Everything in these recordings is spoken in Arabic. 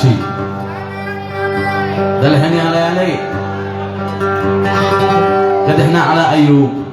حجي دلهني على علي دلهنا على أيوب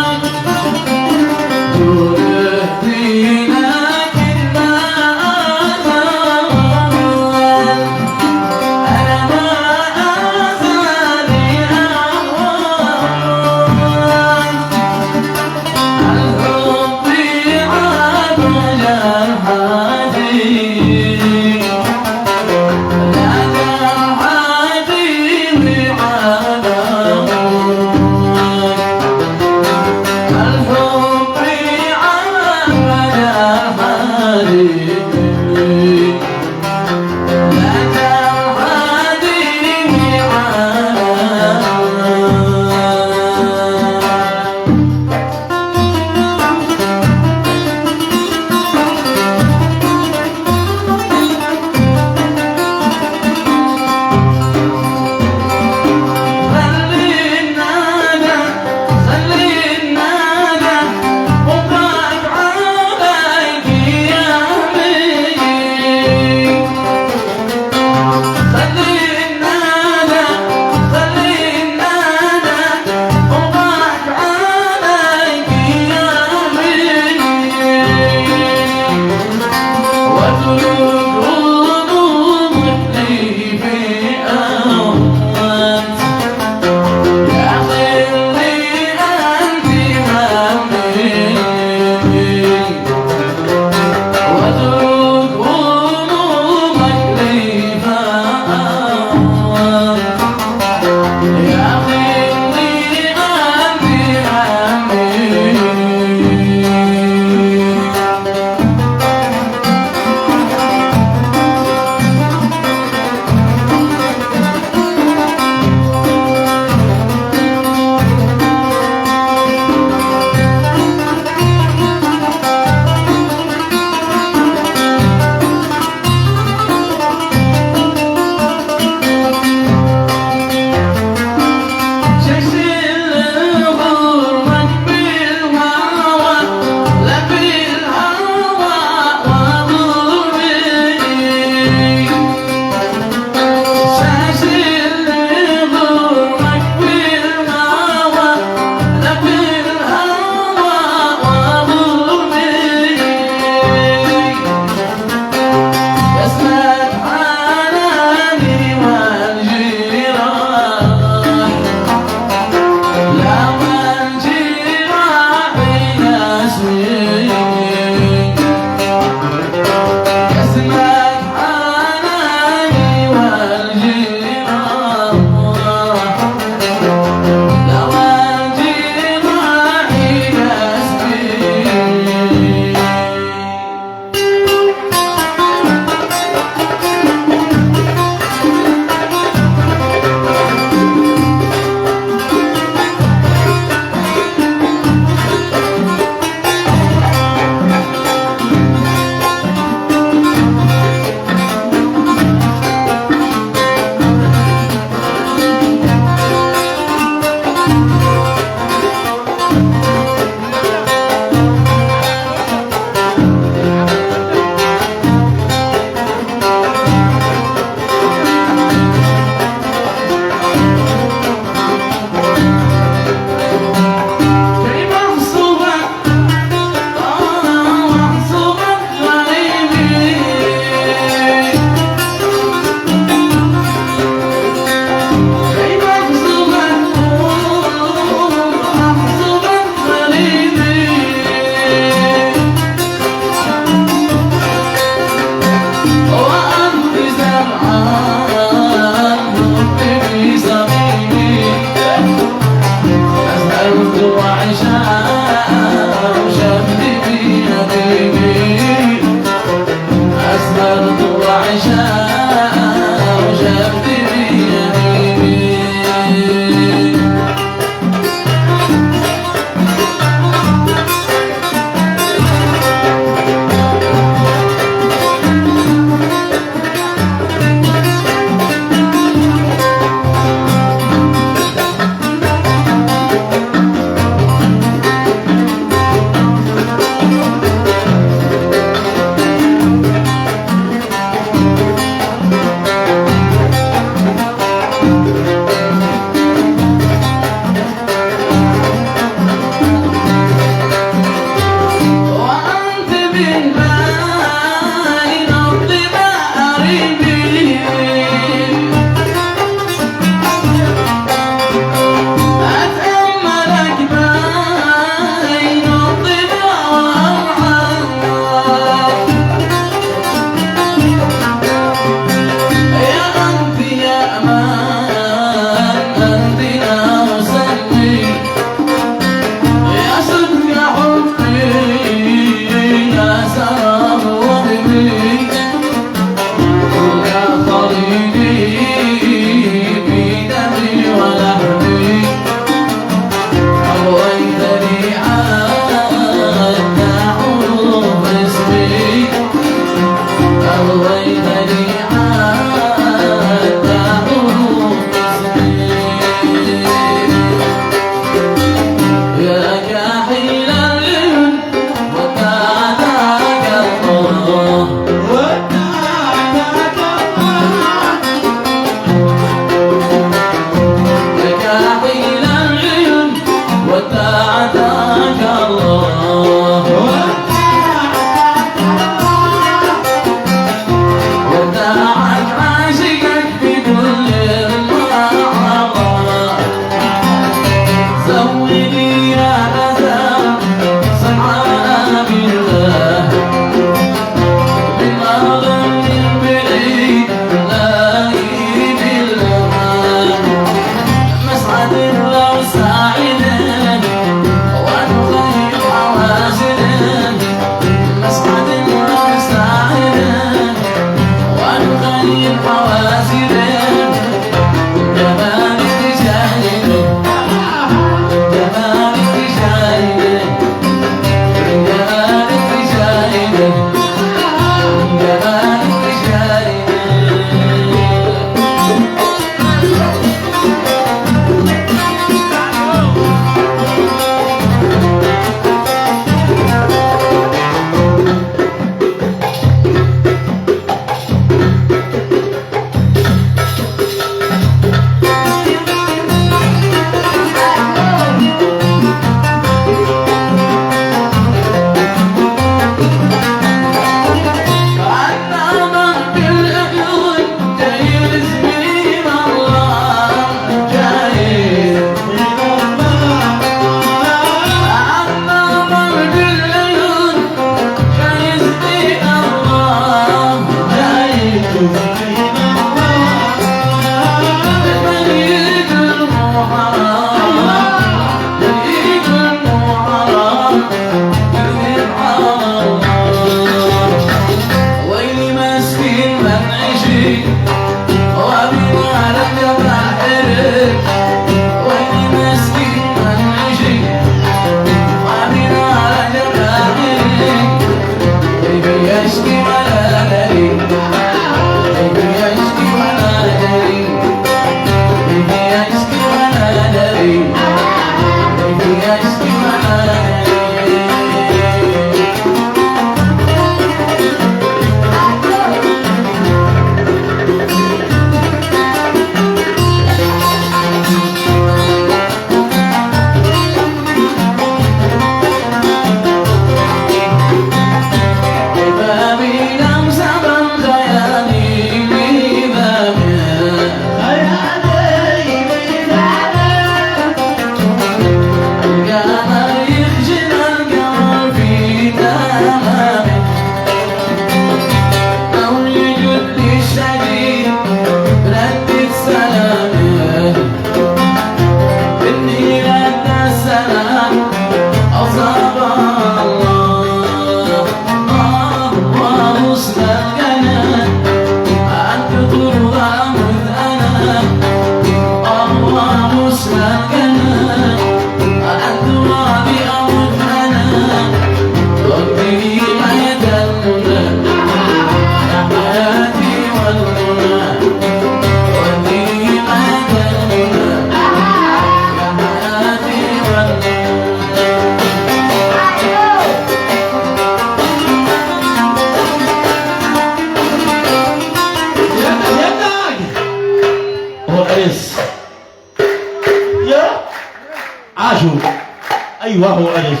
وهو ألف.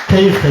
كيف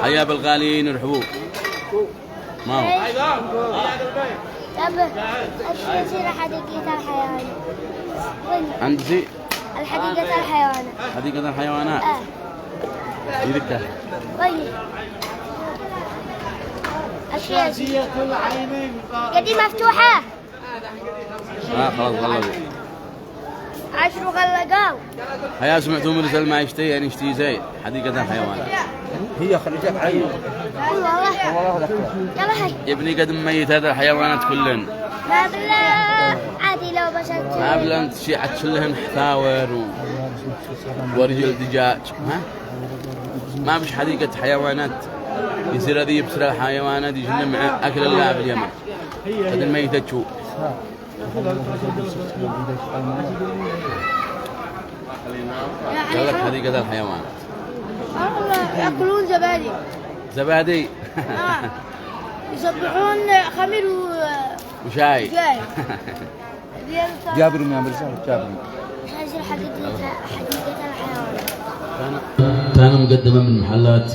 حيا بالغاليين يرحبوك. ما هو أشي يصير حديقة الحيوان. عند شيء الحديقة الحيوانات. حديقة الحيوانات. يذكر. طيب. أشياء. قدي مفتوحة. خلاص غلقوا. 10 غلقوا. حيا سمعتوا من رسالة ما يشتهي يعني يشتهي زي حديقة الحيوانات. هي خليتك عين. والله. يلا هاي. يا ابني قد ميت هذا الحيوانات كلهن. ما بالله عادي لو بشرت. ما بالله انت شيء عتشلهن حثاور ورجل دجاج ها؟ ما فيش حديقة حيوانات يصير هذه يبصر الحيوانات يجينا مع أكل الله في اليمن. هذا الميتة شو؟ قال لك حديقة الحيوانات. يأكلون زبادي. زبادي. يصبحون خمير وشاي. جابر من أمريكا جابر. هذه حديقة الحيوانات. كان مقدمة من محلات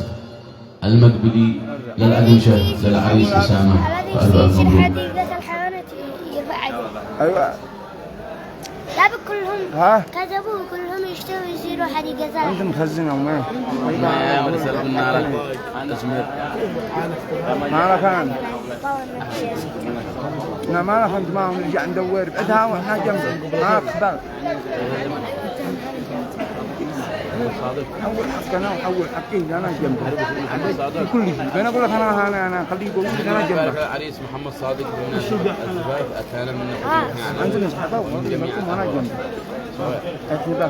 المقبلي للأقمشة للعريس أسامة. الذي يصير حديقة الحيوانات يرفع. أيوة. لا كلهم كذبوا كلهم يشتروا يصيروا حديقة. أنت مخزن أو ما؟ ما ولا سألنا لك. أنا سمير. ما لك أنا. لا ما لك أنت ما هم نرجع ندور بعدها وإحنا جنب ما أخبار. حول حقنا وحول حقي أنا جنبه. كل شيء. أنا أقول لك أنا خليه يقول أنا جنبه. العريس محمد صادق من الزبائن أتانا من عندنا صحابة وجنبكم أنا جنبه. أكيد.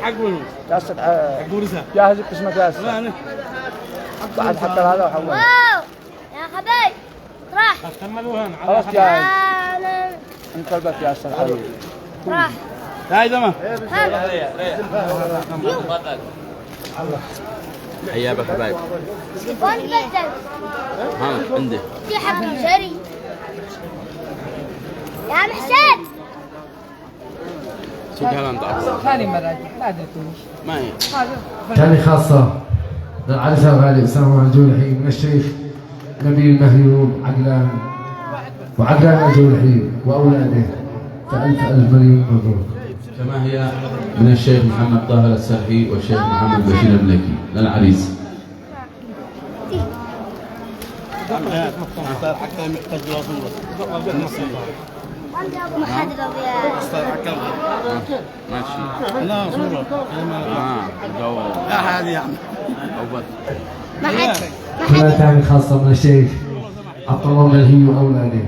حقونه جالس جاهز قسمة جالس. بعد حتى هذا وحول. واو يا خبي راح. خلاص جاهز. أنت قلبك يا أستاذ علي. راح. هاي دمه. حيابك حبايب. وين بدل؟ ها عندي. في حق شري. يا محسن. سوق هلا انت. ثاني مرة لا ادري ما هي. ثاني خاصة للعريس الغالي أسامة الجولحي من الشيخ نبيل مهيوب عقلان وعقلان الجولحي وأولاده فألف ألف مليون مبروك. كما هي من الشيخ محمد طاهر السرحي والشيخ محمد بشير الملكي للعريس. حتى محتاج ما حد ماشي. لا صورة. لا هذه يعني. ما حد. ثاني خاصة من الشيخ عبد الله الملهي وأولاده.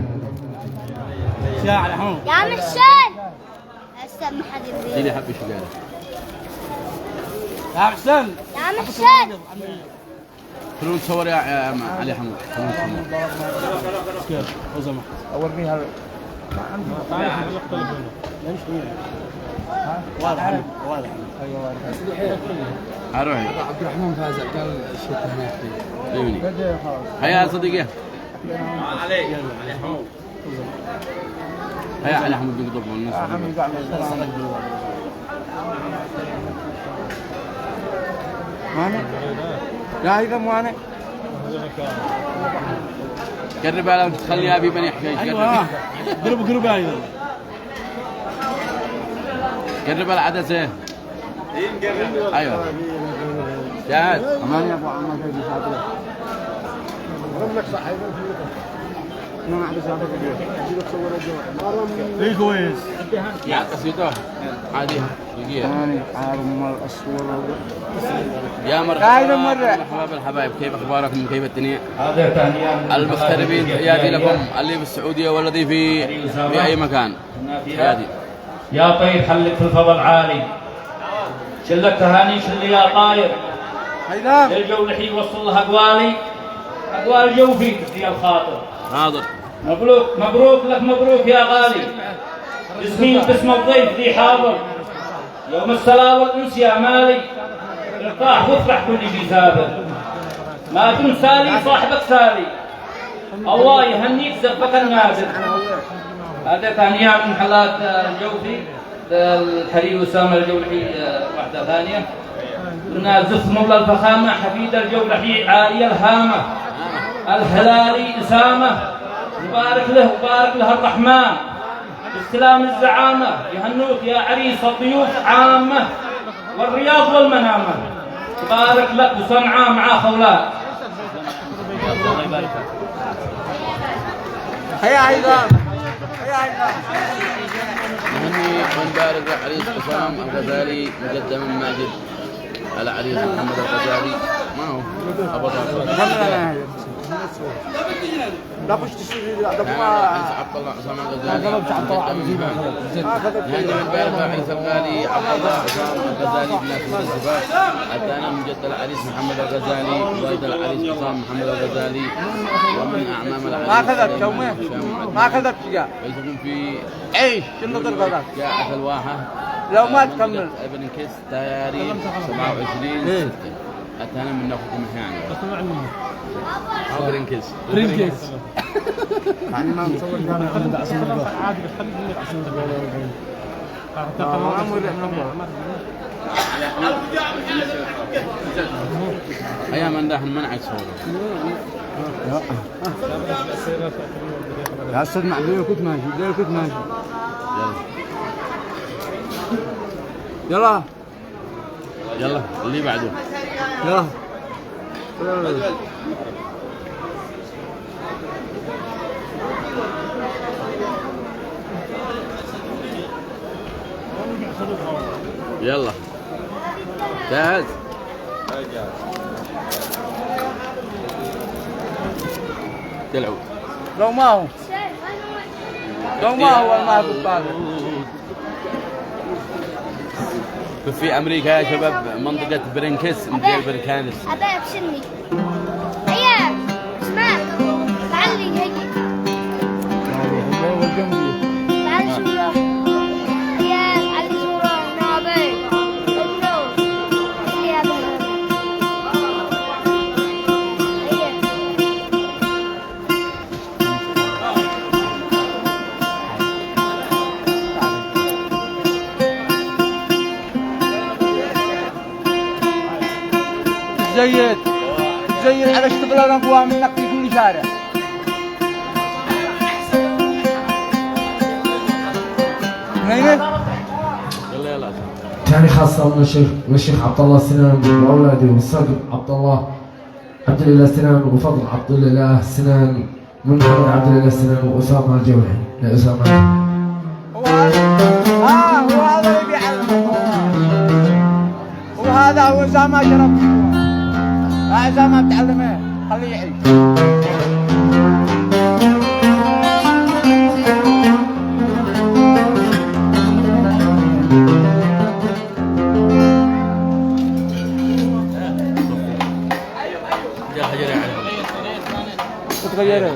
يا محمود. يا محسن. هسه ما حد يبي. اللي حب شغاله. يا حسن. يا محسن. خلونا نصور يا علي حمود. أورني هذا. واضح واضح. أروح. عبد الرحمن فازع قال الشيخ هناك. هيا صديقي. علي حمود. هيا علي حمود بنقطب من الناس. مانع؟ لا إذا مانع. قرب على تخليها في بني حكاية. أيوة. قرب أيضا. قرب على عدسة. أيوة. جاهز. أمان يا أبو عمار في الحاضر. رملك صحيح. ما عاد زابط اليوم. إيه كويس. يا قصيدة. عادي. دقيقة. ثاني عارم الصورة. يا مرحبا الحبايب كيف أخباركم كيف الدنيا؟ المغتربين تحياتي لكم اللي في السعودية والذي في أي مكان. تحياتي. يا طير حلك في الفضل عالي شلك تهاني شل يا طاير الجولحي وصل لها أقوال جوفي تسري الخاطر. حاضر. مبروك لك مبروك يا غالي اسمي باسم الضيف ذي حاضر يوم الصلاة والأنس يا مالي ارتاح وافرح كل شي سابر ما تنسالي صاحبك سالي الله يهنيك زفك النادر هذا ثانية من محلات الجوفي الحري أسامة الجولحي واحدة ثانية. قلنا زف مولى الفخامة حفيد الجولحي عالية الهامة الهلالي أسامة، مبارك له وبارك له الرحمن باستلام الزعامة. يهنوك يا عريس الضيوف عامة والرياض والمنامة، بارك لك وصنعاء مع خولات. الله يبارك فيك. حيا عيدان حيا عيدان. نهني ونبارك لعريس حسام الغزالي مقدما ماجد على عريس محمد الغزالي. ما هو ابو لا بش تشتري لا عريس عبد الله حسام الغزالي. نهني ونبارك لعريس الغالي عبد الله حسام الغزالي بناسبة الزفاف. الثاني مجد العريس محمد الغزالي، والد العريس حسام محمد الغزالي، ومن اعمام العريس ما كذبت يومين ما كذبت يا يكون في عيش شنو ضربك جاءت الواحة لو ما تكمل ابن كيس تاريخ 27/6. الثاني من ناخذكم احيانا برين كيس يعني ما نصور جانا عادي بتخلي ايام من داحن منعك صوره يا استاذ معدي كنت ماشي كنت ماشي. يلا يلا اللي بعده يلا يلا جاهز. تلعب لو ما هو ما في الطابع. في امريكا يا شباب منطقه برينكس مدير بركانس. أبي أبشرني هيا اسمع تعالي هيك تعالي صورة هيا تعالي صورة نابي هيا زيد على اشتغل اقوى منك في كل شارع. يلا تاني خاصة من الشيخ عبد الله سنان وأولاده والصقر عبد الإله سنان وفضل عبد الإله سنان من محمد عبد الإله سنان وأسامة الجولحي لأسامة. هو هذا اللي بيعلمه وهذا هو أسامة شرف. أسامة بتعلمه خليه يعيش. تغيره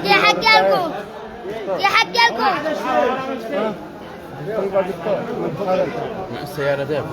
يا حقالكم يا حقالكم السيارة ده